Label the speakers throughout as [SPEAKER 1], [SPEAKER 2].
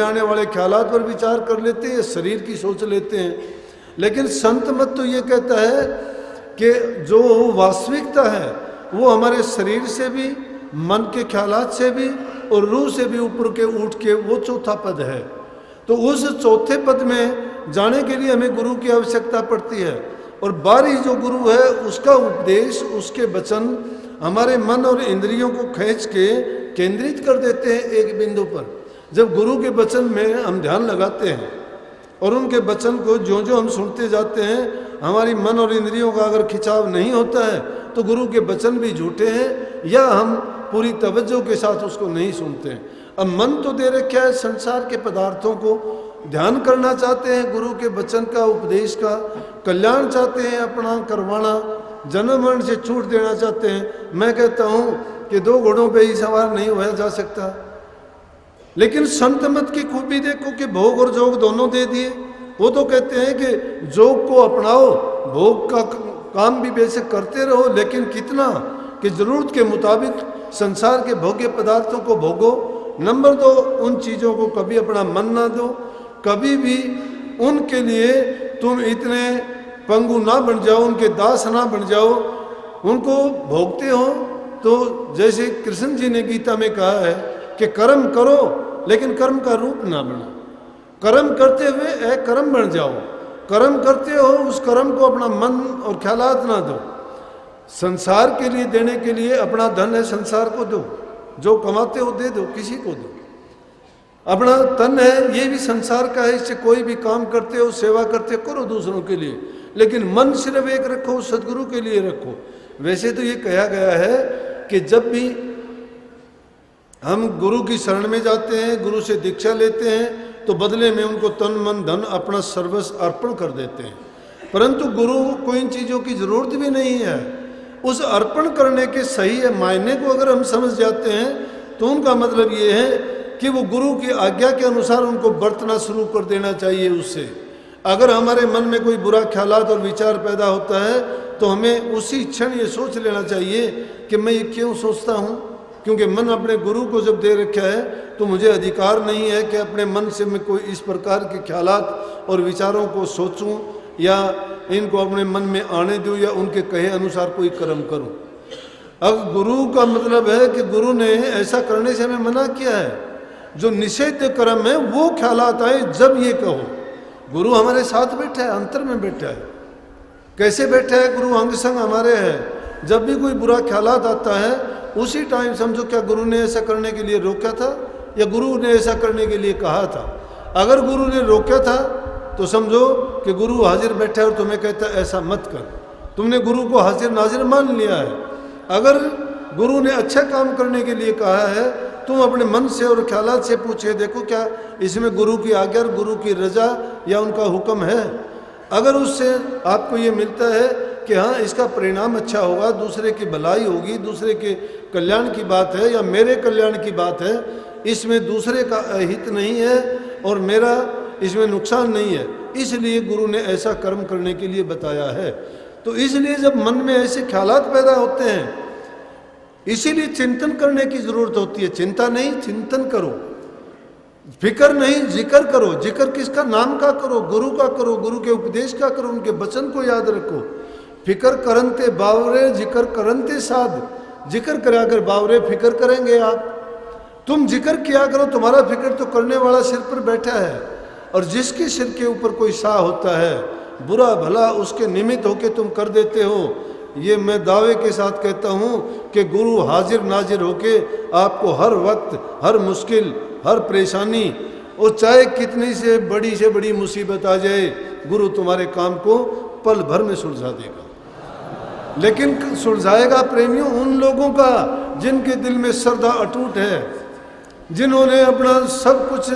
[SPEAKER 1] में आने वाले ख्यालात पर विचार कर लेते हैं, शरीर की सोच लेते हैं। लेकिन संत मत तो ये कहता है कि जो वास्तविकता है वो हमारे शरीर से भी, मन के ख्यालात से भी और रूह से भी ऊपर के उठ के वो चौथा पद है। तो उस चौथे पद में जाने के लिए हमें गुरु की आवश्यकता पड़ती है। और बाहरी जो गुरु है उसका उपदेश, उसके वचन हमारे मन और इंद्रियों को खींच के केंद्रित कर देते हैं एक बिंदु पर। जब गुरु के वचन में हम ध्यान लगाते हैं और उनके वचन को जो जो हम सुनते जाते हैं, हमारी मन और इंद्रियों का अगर खिंचाव नहीं होता है तो गुरु के वचन भी झूठे हैं या हम पूरी तवज्जो के साथ उसको नहीं सुनते हैं। अब मन तो दे रखा है संसार के पदार्थों को, ध्यान करना चाहते हैं गुरु के वचन का, उपदेश का, कल्याण चाहते हैं अपना करवाना, जन्म मरण से छूट देना चाहते हैं। मैं कहता हूँ कि 2 घोड़ों पे ही सवार नहीं हुआ जा सकता। लेकिन संत मत की खूबी देखो कि भोग और जोग दोनों दे दिए। वो तो कहते हैं कि जोग को अपनाओ, भोग का काम भी बेशक करते रहो, लेकिन कितना कि जरूरत के मुताबिक संसार के भोग्य पदार्थों को भोगो। नंबर 2, उन चीज़ों को कभी अपना मन ना दो, कभी भी उनके लिए तुम इतने पंगु ना बन जाओ, उनके दास ना बन जाओ। उनको भोगते हो तो जैसे कृष्ण जी ने गीता में कहा है कि कर्म करो लेकिन कर्म का रूप ना बनो। कर्म करते हुए अकर्म बन जाओ। कर्म करते हो, उस कर्म को अपना मन और ख्यालात ना दो। संसार के लिए देने के लिए अपना धन है, संसार को दो, जो कमाते हो दे दो, किसी को दो। अपना तन है, ये भी संसार का है, इससे कोई भी काम करते हो, सेवा करते हो, करो दूसरों के लिए, लेकिन मन सिर्फ एक रखो, सदगुरु के लिए रखो। वैसे तो ये कहा गया है कि जब भी हम गुरु की शरण में जाते हैं, गुरु से दीक्षा लेते हैं, तो बदले में उनको तन मन धन अपना सर्वस्व अर्पण कर देते हैं। परंतु गुरु को इन चीज़ों की जरूरत भी नहीं है। उस अर्पण करने के सही मायने को अगर हम समझ जाते हैं तो उनका मतलब ये है कि वो गुरु की आज्ञा के अनुसार उनको बरतना शुरू कर देना चाहिए। उससे अगर हमारे मन में कोई बुरा ख्यालात और विचार पैदा होता है तो हमें उसी क्षण ये सोच लेना चाहिए कि मैं ये क्यों सोचता हूँ, क्योंकि मन अपने गुरु को जब दे रखा है तो मुझे अधिकार नहीं है कि अपने मन से मैं कोई इस प्रकार के ख्यालात और विचारों को सोचूं या इनको अपने मन में आने दूं या उनके कहे अनुसार कोई कर्म करूं। अब गुरु का मतलब है कि गुरु ने ऐसा करने से हमें मना किया है। जो निषेध कर्म है वो ख्यालात आए जब ये कहो। गुरु हमारे साथ बैठा है, अंतर में बैठा है। कैसे बैठा है? गुरु अंग संग हमारे है। जब भी कोई बुरा ख्यालात आता है उसी टाइम समझो क्या गुरु ने ऐसा करने के लिए रोका था या गुरु ने ऐसा करने के लिए कहा था। अगर गुरु ने रोका था तो समझो कि गुरु हाजिर बैठा है और तुम्हें कहता है ऐसा मत कर, तुमने गुरु को हाजिर नाजिर मान लिया है। अगर गुरु ने अच्छा काम करने के लिए कहा है, तुम अपने मन से और ख्यालात से पूछे देखो क्या इसमें गुरु की आज्ञा, गुरु की रजा या उनका हुक्म है। अगर उससे आपको ये मिलता है कि हाँ इसका परिणाम अच्छा होगा, दूसरे की भलाई होगी, दूसरे के कल्याण की बात है या मेरे कल्याण की बात है, इसमें दूसरे का हित नहीं है और मेरा इसमें नुकसान नहीं है, इसलिए गुरु ने ऐसा कर्म करने के लिए बताया है। तो इसलिए जब मन में ऐसे ख्यालात पैदा होते हैं, इसीलिए चिंतन करने की जरूरत होती है। चिंता नहीं, चिंतन करो। फिक्र नहीं, जिक्र करो। जिक्र किसका? नाम का करो, गुरु का करो, गुरु के उपदेश का करो, उनके वचन को याद रखो। फिक्र करनते बावरे, जिक्र करनते साध। जिक्र करा कर बावरे, फिक्र करेंगे आप। तुम जिक्र किया करो, तुम्हारा फिक्र तो करने वाला सिर पर बैठा है। और जिसके सिर के ऊपर कोई सा होता है, बुरा भला उसके निमित्त होके तुम कर देते हो। ये मैं दावे के साथ कहता हूँ कि गुरु हाजिर नाजिर होके आपको हर वक्त, हर मुश्किल, हर परेशानी, वो चाहे कितनी से बड़ी मुसीबत आ जाए, गुरु तुम्हारे काम को पल भर में सुलझा देगा। लेकिन सुलझाएगा प्रेमियों उन लोगों का जिनके दिल में श्रद्धा अटूट है, जिन्होंने अपना सब कुछ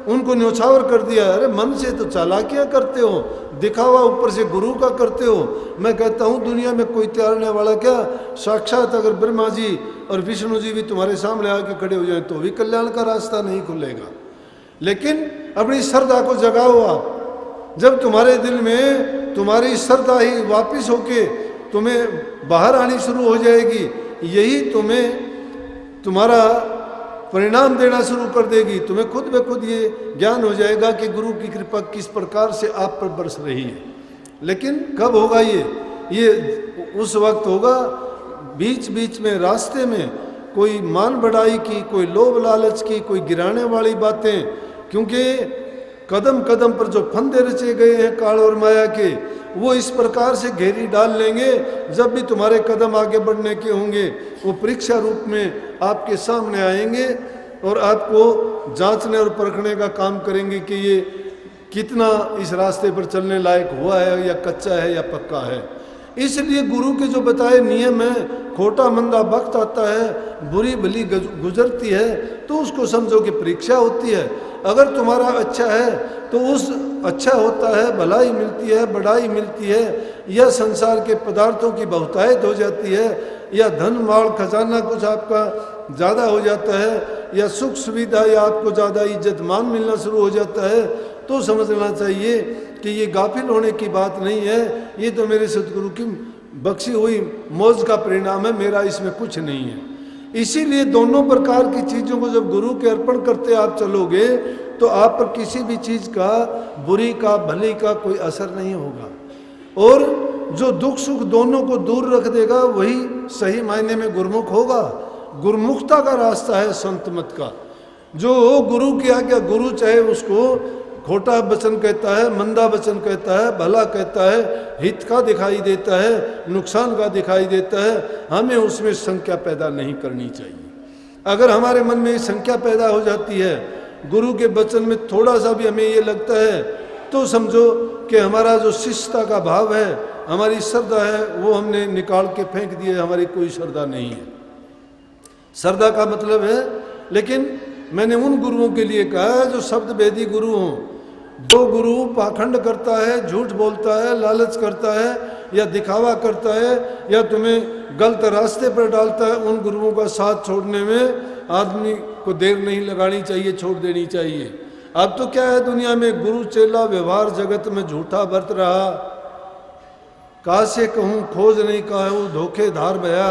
[SPEAKER 1] उनको न्यौछावर कर दिया। अरे मन से तो चालाकियाँ करते हो, दिखावा ऊपर से गुरु का करते हो। मैं कहता हूँ दुनिया में कोई त्यारने वाला क्या, साक्षात अगर ब्रह्मा जी और विष्णु जी भी तुम्हारे सामने आके खड़े हो जाए तो भी कल्याण का रास्ता नहीं खुलेगा। लेकिन अपनी श्रद्धा को जगाओ आप। जब तुम्हारे दिल में तुम्हारी श्रद्धा ही वापिस होके तुम्हें बाहर आनी शुरू हो जाएगी, यही तुम्हें तुम्हारा परिणाम देना शुरू कर देगी। तुम्हें खुद ब खुद ये ज्ञान हो जाएगा कि गुरु की कृपा किस प्रकार से आप पर बरस रही है। लेकिन कब होगा ये उस वक्त होगा बीच बीच में रास्ते में कोई मान बढ़ाई की, कोई लोभ लालच की, कोई गिराने वाली बातें, क्योंकि कदम कदम पर जो फंदे रचे गए हैं काल और माया के, वो इस प्रकार से घेरी डाल लेंगे। जब भी तुम्हारे कदम आगे बढ़ने के होंगे वो परीक्षा रूप में आपके सामने आएंगे और आपको जांचने और परखने का काम करेंगे कि ये कितना इस रास्ते पर चलने लायक हुआ है या कच्चा है या पक्का है। इसलिए गुरु के जो बताए नियम है, खोटा मंदा वक्त आता है, बुरी भली गुजरती है, तो उसको समझो कि परीक्षा होती है। अगर तुम्हारा अच्छा है तो उस अच्छा होता है, भलाई मिलती है, बढ़ाई मिलती है, या संसार के पदार्थों की बहुतायत हो जाती है, या धन माल खजाना कुछ आपका ज़्यादा हो जाता है, या सुख सुविधा या आपको ज़्यादा इज्जत मान मिलना शुरू हो जाता है, तो समझना चाहिए कि ये गाफिल होने की बात नहीं है, ये तो मेरे सतगुरु की बख्शी हुई मौज का परिणाम है, मेरा इसमें कुछ नहीं है। इसीलिए दोनों प्रकार की चीज़ों को जब गुरु के अर्पण करते आप चलोगे तो आप पर किसी भी चीज़ का, बुरी का भली का कोई असर नहीं होगा। और जो दुख सुख दोनों को दूर रख देगा वही सही मायने में गुरुमुख होगा। गुरुमुखता का रास्ता है संत मत का। जो गुरु की आज्ञा, गुरु चाहे उसको खोटा वचन कहता है, मंदा वचन कहता है, भला कहता है, हित का दिखाई देता है, नुकसान का दिखाई देता है, हमें उसमें शंका पैदा नहीं करनी चाहिए। अगर हमारे मन में शंका पैदा हो जाती है, गुरु के वचन में थोड़ा सा भी हमें ये लगता है, तो समझो कि हमारा जो शिष्टता का भाव है, हमारी श्रद्धा है, वो हमने निकाल के फेंक दिए, हमारी कोई श्रद्धा नहीं है। श्रद्धा का मतलब है, लेकिन मैंने उन गुरुओं के लिए कहा है जो शब्द भेदी गुरु हों। जो गुरु पाखंड करता है, झूठ बोलता है, लालच करता है, या दिखावा करता है, या तुम्हें गलत रास्ते पर डालता है, उन गुरुओं का साथ छोड़ने में आदमी को देर नहीं लगानी चाहिए, छोड़ देनी चाहिए। अब तो क्या है, दुनिया में गुरु चेला व्यवहार जगत में झूठा बरत रहा, कहा से कहूँ खोज नहीं कहूँ धोखेधार भया,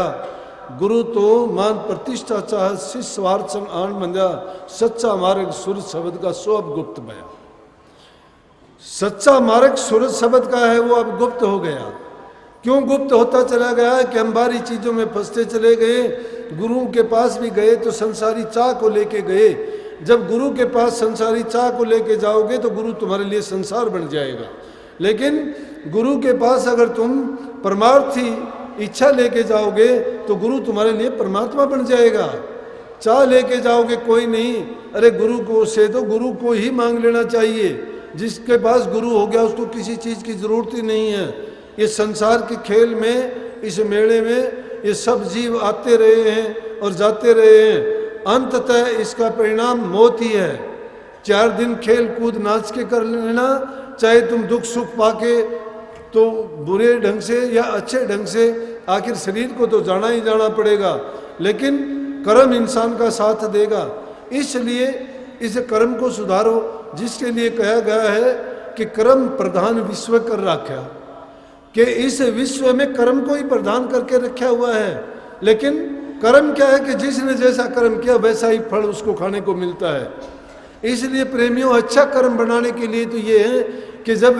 [SPEAKER 1] गुरु तो मान प्रतिष्ठा चाह शिष्य स्वार्थ संग आन बंधा, सच्चा मार्ग सूरज शब्द का सो अब गुप्त भया। सच्चा मार्ग सूरज शब्द का है वो अब गुप्त हो गया। क्यों गुप्त होता चला गया कि हम बारी चीज़ों में फंसते चले गए। गुरुओं के पास भी गए तो संसारी चाह को लेके गए। जब गुरु के पास संसारी चाह को लेके जाओगे तो गुरु तुम्हारे लिए संसार बन जाएगा। लेकिन गुरु के पास अगर तुम परमार्थी इच्छा लेके जाओगे तो गुरु तुम्हारे लिए परमात्मा बन जाएगा। चाह लेके जाओगे कोई नहीं, अरे गुरु को से तो गुरु को ही मांग लेना चाहिए। जिसके पास गुरु हो गया उसको किसी चीज़ की ज़रूरत ही नहीं है। ये संसार के खेल में, इस मेले में ये सब जीव आते रहे हैं और जाते रहे हैं, अंततः इसका परिणाम मौत ही है। 4 दिन खेल कूद नाच के कर लेना, चाहे तुम दुख सुख पाके तो बुरे ढंग से या अच्छे ढंग से, आखिर शरीर को तो जाना ही जाना पड़ेगा, लेकिन कर्म इंसान का साथ देगा। इसलिए इस कर्म को सुधारो, जिसके लिए कहा गया है कि कर्म प्रधान विश्व कर रखा, कि इस विश्व में कर्म को ही प्रधान करके रखा हुआ है। लेकिन कर्म क्या है कि जिसने जैसा कर्म किया वैसा ही फल उसको खाने को मिलता है। इसलिए प्रेमियों, अच्छा कर्म बनाने के लिए तो ये है कि जब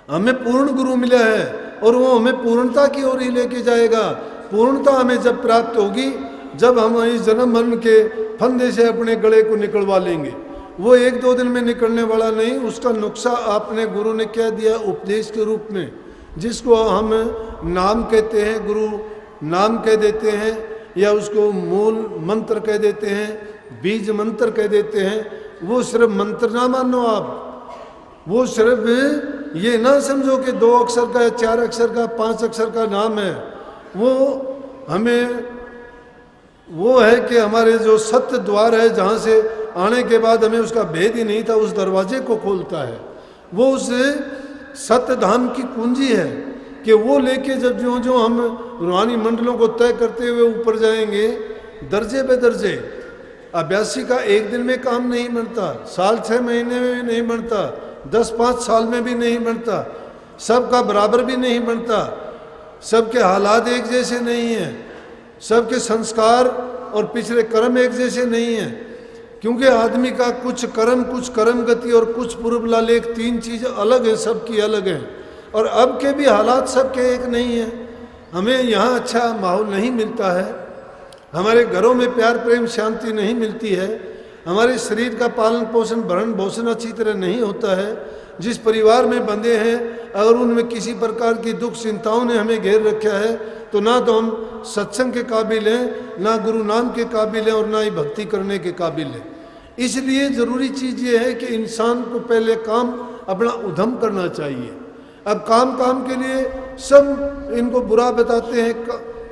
[SPEAKER 1] हमें पूर्ण गुरु मिला है और वो हमें पूर्णता की ओर ही लेके जाएगा। पूर्णता हमें जब प्राप्त होगी जब हम इस जन्म मरण के फंदे से अपने गले को निकलवा लेंगे। वो 1-2 दिन में निकलने वाला नहीं। उसका नुक्सा आपने गुरु ने क्या दिया उपदेश के रूप में, जिसको हम नाम कहते हैं, गुरु नाम कह देते हैं, या उसको मूल मंत्र कह देते हैं, बीज मंत्र कह देते हैं। वो सिर्फ मंत्र ना मानो आप, वो सिर्फ ये ना समझो कि 2 अक्षर का, 4 अक्षर का, 5 अक्षर का नाम है। वो हमें वो है कि हमारे जो सत्य द्वार है, जहाँ से आने के बाद हमें उसका भेद ही नहीं था, उस दरवाजे को खोलता है। वो उस सत्य धाम की कुंजी है कि वो लेके जब जो जो हम रूहानी मंडलों को तय करते हुए ऊपर जाएंगे, दर्जे पे दर्जे। अभ्यासी का 1 दिन में काम नहीं बनता, साल 6 महीने में भी नहीं बनता, 10-5 साल में भी नहीं बनता, सबका बराबर भी नहीं बनता। सबके हालात एक जैसे नहीं हैं, सबके संस्कार और पिछले कर्म एक जैसे नहीं है, क्योंकि आदमी का कुछ कर्म गति और कुछ पूर्व लालेख, तीन चीज़ अलग है, सबकी अलग है। और अब के भी हालात सबके एक नहीं है। हमें यहाँ अच्छा माहौल नहीं मिलता है, हमारे घरों में प्यार प्रेम शांति नहीं मिलती है, हमारे शरीर का पालन पोषण भरण पोषण अच्छी तरह नहीं होता है। जिस परिवार में बंधे हैं अगर उनमें किसी प्रकार की दुख चिंताओं ने हमें घेर रखा है तो ना तो हम सत्संग के काबिल हैं, ना गुरु नाम के काबिल हैं और ना ही भक्ति करने के काबिल हैं। इसलिए ज़रूरी चीज़ ये है कि इंसान को पहले काम अपना उद्यम करना चाहिए। अब काम के लिए सब इनको बुरा बताते हैं।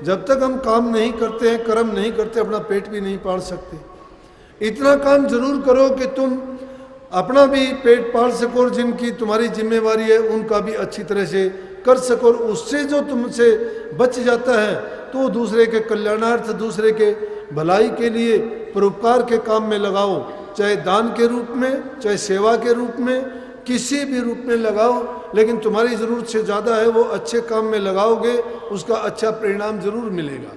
[SPEAKER 1] जब तक हम काम नहीं करते हैं, कर्म नहीं करते, अपना पेट भी नहीं पाल सकते। इतना काम जरूर करो कि तुम अपना भी पेट पाल सको और जिनकी तुम्हारी जिम्मेवारी है उनका भी अच्छी तरह से कर सको। और उससे जो तुमसे बच जाता है तो दूसरे के कल्याणार्थ, दूसरे के भलाई के लिए, परोपकार के काम में लगाओ, चाहे दान के रूप में, चाहे सेवा के रूप में, किसी भी रूप में लगाओ। लेकिन तुम्हारी ज़रूरत से ज़्यादा है वो अच्छे काम में लगाओगे, उसका अच्छा परिणाम जरूर मिलेगा।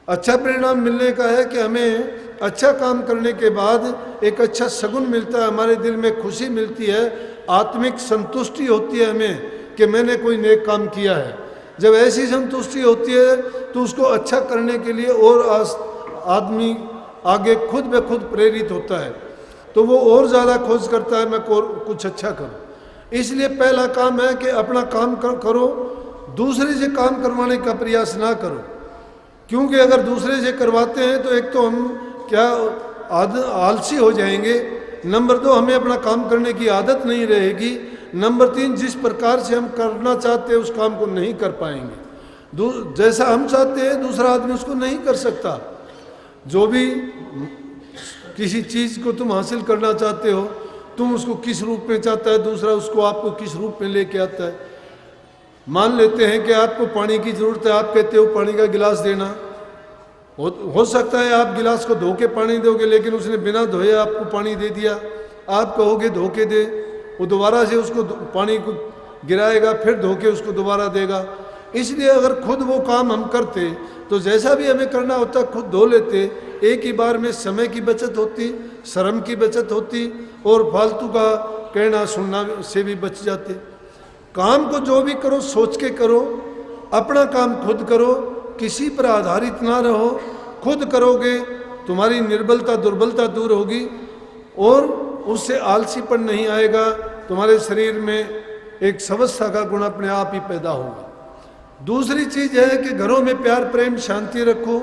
[SPEAKER 1] अच्छा परिणाम मिलने का है कि हमें अच्छा काम करने के बाद एक अच्छा सगुन मिलता है, हमारे दिल में खुशी मिलती है, आत्मिक संतुष्टि होती है हमें कि मैंने कोई नेक काम किया है। जब ऐसी संतुष्टि होती है तो उसको अच्छा करने के लिए और आदमी आगे खुद ब खुद प्रेरित होता है, तो वो और ज़्यादा खोज करता है मैं कुछ अच्छा करूं। इसलिए पहला काम है कि अपना काम करो, दूसरे से काम करवाने का प्रयास ना करो। क्योंकि अगर दूसरे से करवाते हैं तो एक तो हम क्या आलसी हो जाएंगे, नंबर 2 हमें अपना काम करने की आदत नहीं रहेगी, नंबर 3 जिस प्रकार से हम करना चाहते हैं उस काम को नहीं कर पाएंगे। जैसा हम चाहते हैं दूसरा आदमी उसको नहीं कर सकता। जो भी किसी चीज़ को तुम हासिल करना चाहते हो, तुम उसको किस रूप में चाहता है, दूसरा उसको आपको किस रूप में लेके आता है। मान लेते हैं कि आपको पानी की ज़रूरत है, आप कहते हो पानी का गिलास देना। हो सकता है आप गिलास को धो के पानी दोगे, लेकिन उसने बिना धोए आपको पानी दे दिया। आप कहोगे धो के दे, वो दोबारा से उसको पानी को गिराएगा, फिर धो के उसको दोबारा देगा। इसलिए अगर खुद वो काम हम करते तो जैसा भी हमें करना होता खुद धो लेते, एक ही बार में समय की बचत होती, श्रम की बचत होती और फालतू का कहना सुनना से भी बच जाते। काम को जो भी करो सोच के करो, अपना काम खुद करो, किसी पर आधारित ना रहो। खुद करोगे तुम्हारी निर्बलता दुर्बलता दूर होगी और उससे आलसीपन नहीं आएगा, तुम्हारे शरीर में एक स्वस्थता का गुण अपने आप ही पैदा होगा। दूसरी चीज़ है कि घरों में प्यार प्रेम शांति रखो।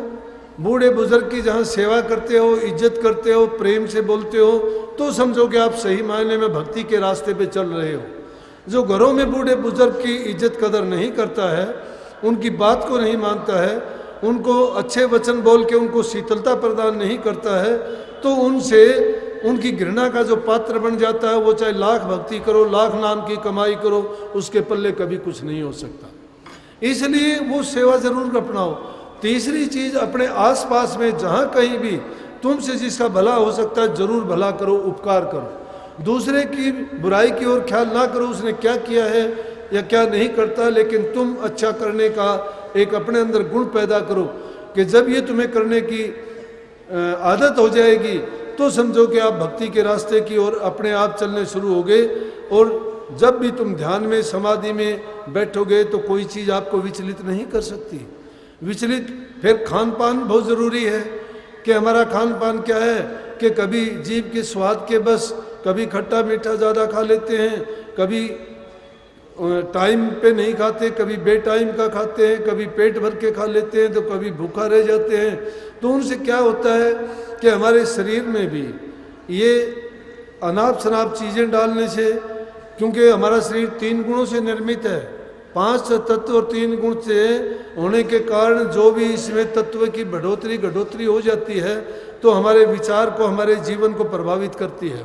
[SPEAKER 1] बूढ़े बुजुर्ग की जहाँ सेवा करते हो, इज्जत करते हो, प्रेम से बोलते हो, तो समझो कि आप सही मायने में भक्ति के रास्ते पे चल रहे हो। जो घरों में बूढ़े बुजुर्ग की इज्जत कदर नहीं करता है, उनकी बात को नहीं मानता है, उनको अच्छे वचन बोल के उनको शीतलता प्रदान नहीं करता है, तो उनसे उनकी घृणा का जो पात्र बन जाता है, वो चाहे लाख भक्ति करो, लाख नाम की कमाई करो, उसके पल्ले कभी कुछ नहीं हो सकता। इसलिए वो सेवा जरूर अपनाओ। तीसरी चीज़, अपने आसपास में जहाँ कहीं भी तुमसे जिसका भला हो सकता है जरूर भला करो, उपकार करो। दूसरे की बुराई की ओर ख्याल ना करो, उसने क्या किया है या क्या नहीं करता, लेकिन तुम अच्छा करने का एक अपने अंदर गुण पैदा करो कि जब ये तुम्हें करने की आदत हो जाएगी तो समझो कि आप भक्ति के रास्ते की ओर अपने आप चलने शुरू हो गए। और जब भी तुम ध्यान में समाधि में बैठोगे तो कोई चीज़ आपको विचलित नहीं कर सकती। विचलित फिर खान पान बहुत ज़रूरी है कि हमारा खान पान क्या है कि कभी जीभ के स्वाद के बस, कभी खट्टा मीठा ज़्यादा खा लेते हैं, कभी टाइम पे नहीं खाते, कभी बेटाइम का खाते हैं, कभी पेट भर के खा लेते हैं, तो कभी भूखा रह जाते हैं। तो उनसे क्या होता है कि हमारे शरीर में भी ये अनाप शनाप चीज़ें डालने से, क्योंकि हमारा शरीर 3 गुणों से निर्मित है, 5 तत्व और 3 गुण से होने के कारण जो भी इसमें तत्व की बढ़ोतरी हो जाती है तो हमारे विचार को, हमारे जीवन को प्रभावित करती है।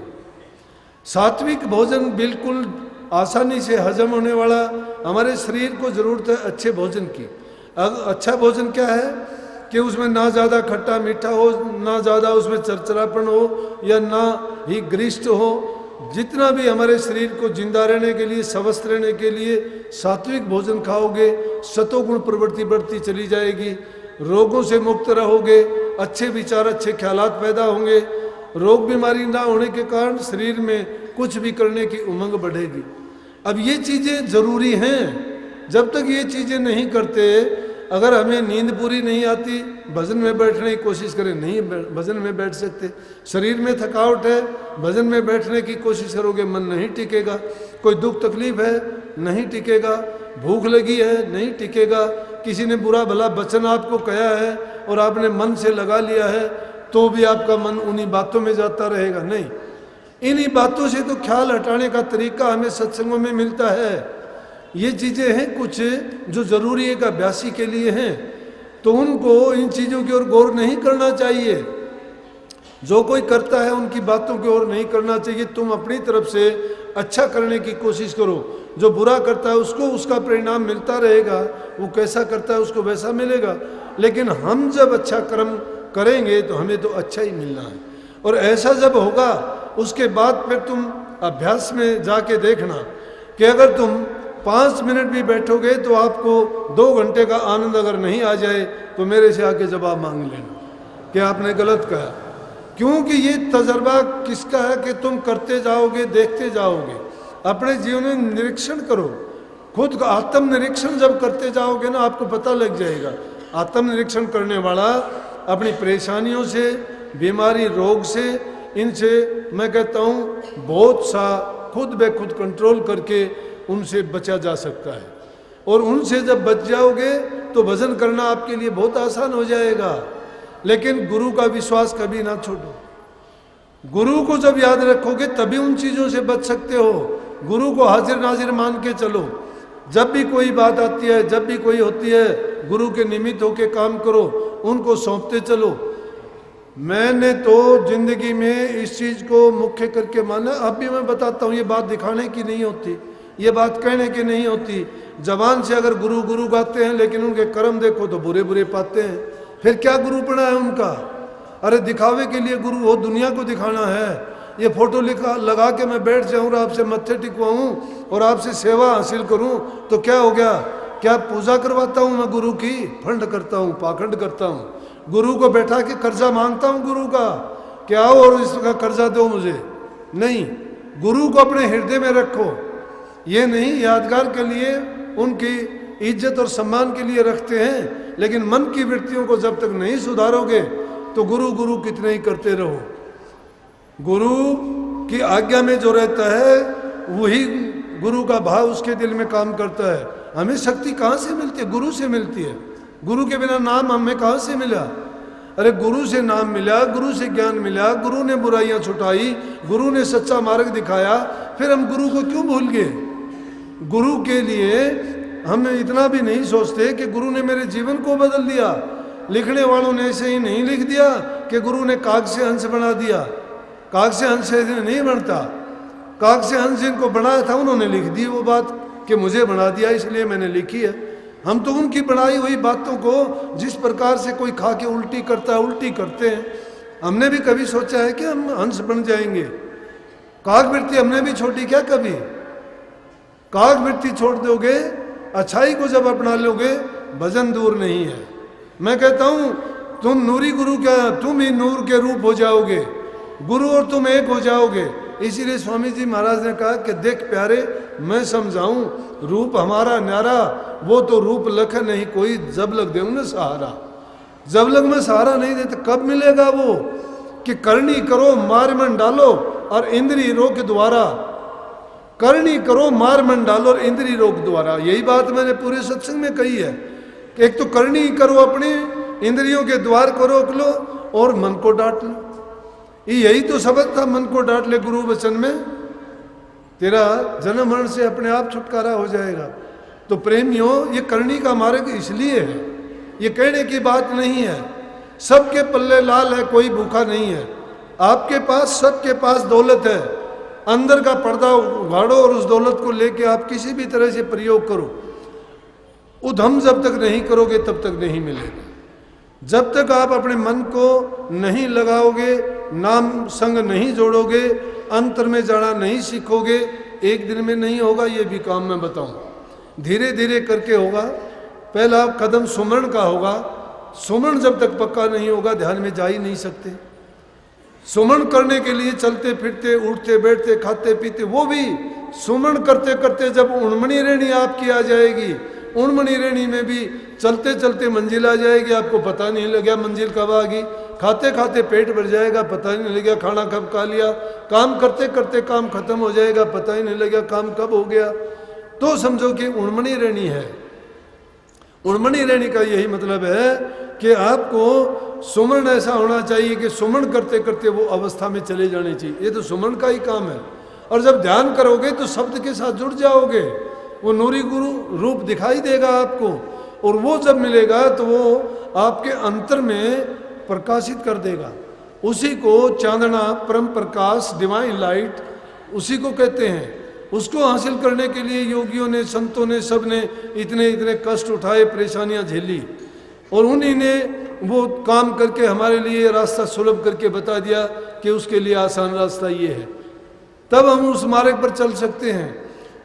[SPEAKER 1] सात्विक भोजन बिल्कुल आसानी से हजम होने वाला, हमारे शरीर को ज़रूरत है अच्छे भोजन की। अब अच्छा भोजन क्या है कि उसमें ना ज़्यादा खट्टा मीठा हो, ना ज़्यादा उसमें चरचरापन हो या ना ही गरिष्ठ हो। जितना भी हमारे शरीर को जिंदा रहने के लिए, स्वस्थ रहने के लिए सात्विक भोजन खाओगे, सतोगुण प्रवृत्ति बढ़ती चली जाएगी, रोगों से मुक्त रहोगे, अच्छे विचार अच्छे ख्यालात पैदा होंगे, रोग बीमारी ना होने के कारण शरीर में कुछ भी करने की उमंग बढ़ेगी। अब ये चीज़ें ज़रूरी हैं। जब तक ये चीज़ें नहीं करते, अगर हमें नींद पूरी नहीं आती, भजन में बैठने की कोशिश करें, नहीं भजन में बैठ सकते। शरीर में थकावट है, भजन में बैठने की कोशिश करोगे, मन नहीं टिकेगा। कोई दुख तकलीफ है, नहीं टिकेगा। भूख लगी है, नहीं टिकेगा। किसी ने बुरा भला वचन आपको कहा है और आपने मन से लगा लिया है, तो भी आपका मन उन्हीं बातों में जाता रहेगा। नहीं, इन्हीं बातों से तो ख्याल हटाने का तरीका हमें सत्संगों में मिलता है। ये चीज़ें हैं कुछ जो ज़रूरी एक अभ्यासी के लिए हैं, तो उनको इन चीज़ों की ओर गौर नहीं करना चाहिए। जो कोई करता है उनकी बातों की ओर नहीं करना चाहिए। तुम अपनी तरफ से अच्छा करने की कोशिश करो। जो बुरा करता है उसको उसका परिणाम मिलता रहेगा, वो कैसा करता है उसको वैसा मिलेगा। लेकिन हम जब अच्छा कर्म करेंगे तो हमें तो अच्छा ही मिलना है। और ऐसा जब होगा उसके बाद फिर तुम अभ्यास में जाके देखना कि अगर तुम 5 मिनट भी बैठोगे तो आपको 2 घंटे का आनंद अगर नहीं आ जाए तो मेरे से आके जवाब मांग लेना कि आपने गलत कहा। क्योंकि ये तजर्बा किसका है कि तुम करते जाओगे, देखते जाओगे, अपने जीवन में निरीक्षण करो। खुद का आत्मनिरीक्षण जब करते जाओगे ना, आपको पता लग जाएगा। आत्मनिरीक्षण करने वाला अपनी परेशानियों से, बीमारी, रोग से, इनसे मैं कहता हूँ बहुत सा खुद ब खुद कंट्रोल करके उनसे बचा जा सकता है। और उनसे जब बच जाओगे तो भजन करना आपके लिए बहुत आसान हो जाएगा। लेकिन गुरु का विश्वास कभी ना छोड़ो। गुरु को जब याद रखोगे तभी उन चीज़ों से बच सकते हो। गुरु को हाजिर नाजिर मान के चलो। जब भी कोई बात आती है, जब भी कोई होती है, गुरु के निमित्त होके काम करो, उनको सौंपते चलो। मैंने तो जिंदगी में इस चीज़ को मुख्य करके माना। अब भी मैं बताता हूँ, ये बात दिखाने की नहीं होती, ये बात कहने की नहीं होती। जबान से अगर गुरु गुरु गाते हैं लेकिन उनके कर्म देखो तो बुरे बुरे पाते हैं, फिर क्या गुरु पड़ा है उनका? अरे दिखावे के लिए गुरु हो, दुनिया को दिखाना है। ये फोटो लगा के मैं बैठ जाऊँ और आपसे मत्थे टिकवाऊँ और आपसे सेवा हासिल करूँ तो क्या हो गया? क्या पूजा करवाता हूँ मैं गुरु की? फंड करता हूँ, पाखंड करता हूँ। गुरु को बैठा के कर्जा मांगता हूँ गुरु का, क्या हो और इसका कर्जा दो मुझे? नहीं, गुरु को अपने हृदय में रखो। ये नहीं यादगार के लिए, उनकी इज्जत और सम्मान के लिए रखते हैं, लेकिन मन की वृत्तियों को जब तक नहीं सुधारोगे तो गुरु गुरु कितने ही करते रहो। गुरु की आज्ञा में जो रहता है वही गुरु का भाव उसके दिल में काम करता है। हमें शक्ति कहाँ से मिलती है? गुरु से मिलती है। गुरु के बिना नाम हमें कहाँ से मिला? अरे गुरु से नाम मिला, गुरु से ज्ञान मिला, गुरु ने बुराइयां छुटाई, गुरु ने सच्चा मार्ग दिखाया, फिर हम गुरु को क्यों भूल गए? गुरु के लिए हम इतना भी नहीं सोचते कि गुरु ने मेरे जीवन को बदल दिया। लिखने वालों ने ऐसे ही नहीं लिख दिया कि गुरु ने काग से हंस बना दिया। काग से हंस ऐसे नहीं बनता। काग से हंस जिनको बनाया था उन्होंने लिख दी वो बात कि मुझे बना दिया इसलिए मैंने लिखी है। हम तो उनकी बनाई हुई बातों को जिस प्रकार से कोई खा के उल्टी करता है उल्टी करते हैं। हमने भी कभी सोचा है कि हम हंस बन जाएंगे? काग वृत्ति हमने भी छोड़ी क्या कभी? काग वृत्ति छोड़ दोगे, अच्छाई को जब अपना लोगे, भजन दूर नहीं है। मैं कहता हूं तुम नूरी गुरु क्या, तुम ही नूर के रूप हो जाओगे, गुरु और तुम एक हो जाओगे। इसीलिए स्वामी जी महाराज ने कहा कि देख प्यारे, मैं समझाऊं रूप हमारा न्यारा, वो तो रूप लख नहीं कोई, जब लग दे ना सहारा। जब लग में सहारा नहीं देते कब मिलेगा वो? कि करनी करो मार मन डालो और इंद्री रोक द्वारा, करनी करो मार मन डालो और इंद्री रोक द्वारा। यही बात मैंने पूरे सत्संग में कही है कि एक तो करनी करो, अपने इंद्रियों के द्वार को रोक लो और मन को डांट लो। यही तो शब्द था, मन को डांट ले गुरु वचन में, तेरा जन्म मरण से अपने आप छुटकारा हो जाएगा। तो प्रेमियों, ये करनी का मार्ग इसलिए है, ये कहने की बात नहीं है। सबके पल्ले लाल है, कोई भूखा नहीं है। आपके पास, सबके पास दौलत है, अंदर का पर्दा उघाड़ो और उस दौलत को लेके आप किसी भी तरह से प्रयोग करो। उधम जब तक नहीं करोगे तब तक नहीं मिलेगा। जब तक आप अपने मन को नहीं लगाओगे, नाम संग नहीं जोड़ोगे, अंतर में जाना नहीं सीखोगे, एक दिन में नहीं होगा। ये भी काम मैं बताऊं, धीरे धीरे करके होगा। पहला कदम सुमरण का होगा, सुमन जब तक पक्का नहीं होगा ध्यान में जा ही नहीं सकते। सुमन करने के लिए चलते फिरते उठते बैठते खाते पीते, वो भी सुमन करते करते जब उणमणि रेणी आपकी आ जाएगी, उणमणि रेणी में भी चलते चलते मंजिल आ जाएगी, आपको पता नहीं लगा मंजिल कब आ गई। खाते खाते पेट भर जाएगा, पता ही नहीं लगेगा खाना कब खा लिया। काम करते करते काम खत्म हो जाएगा, पता ही नहीं लगेगा काम कब हो गया। तो समझो कि उणमणि रेणी है। उणमणि रेणी का यही मतलब है कि आपको सुमन ऐसा होना चाहिए कि सुमन करते करते वो अवस्था में चले जाने चाहिए। ये तो सुमन का ही काम है। और जब ध्यान करोगे तो शब्द के साथ जुड़ जाओगे, वो नूरी गुरु रूप दिखाई देगा आपको, और वो जब मिलेगा तो वो आपके अंतर में प्रकाशित कर देगा। उसी को चांदना, परम प्रकाश, डिवाइन लाइट उसी को कहते हैं। उसको हासिल करने के लिए योगियों ने, संतों ने, सब ने इतने इतने कष्ट उठाए, परेशानियां झेली, और उन्हीं ने वो काम करके हमारे लिए रास्ता सुलभ करके बता दिया कि उसके लिए आसान रास्ता ये है। तब हम उस मार्ग पर चल सकते हैं।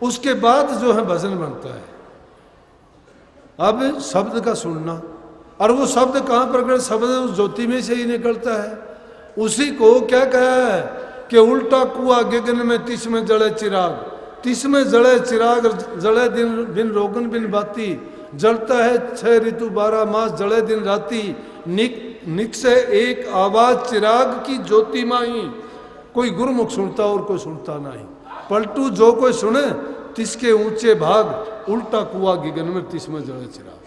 [SPEAKER 1] उसके बाद जो है भजन बनता है। अब शब्द का सुनना, और वो शब्द कहाँ प्रकट, शब्द उस ज्योति में से ही निकलता है। उसी को क्या कहा है कि उल्टा कुआ गगन में तिस में जड़े चिराग, तिस में जड़े चिराग, जड़े दिन बिन रोगन बिन बाती, जलता है 6 ऋतु 12 मास, जड़े दिन राती, निक से एक आवाज चिराग की ज्योति माही। कोई गुरुमुख सुनता और कोई सुनता नहीं, पलटू जो कोई सुने तिसके ऊंचे भाग, उल्टा कुआ गगन में तिस में जड़े चिराग।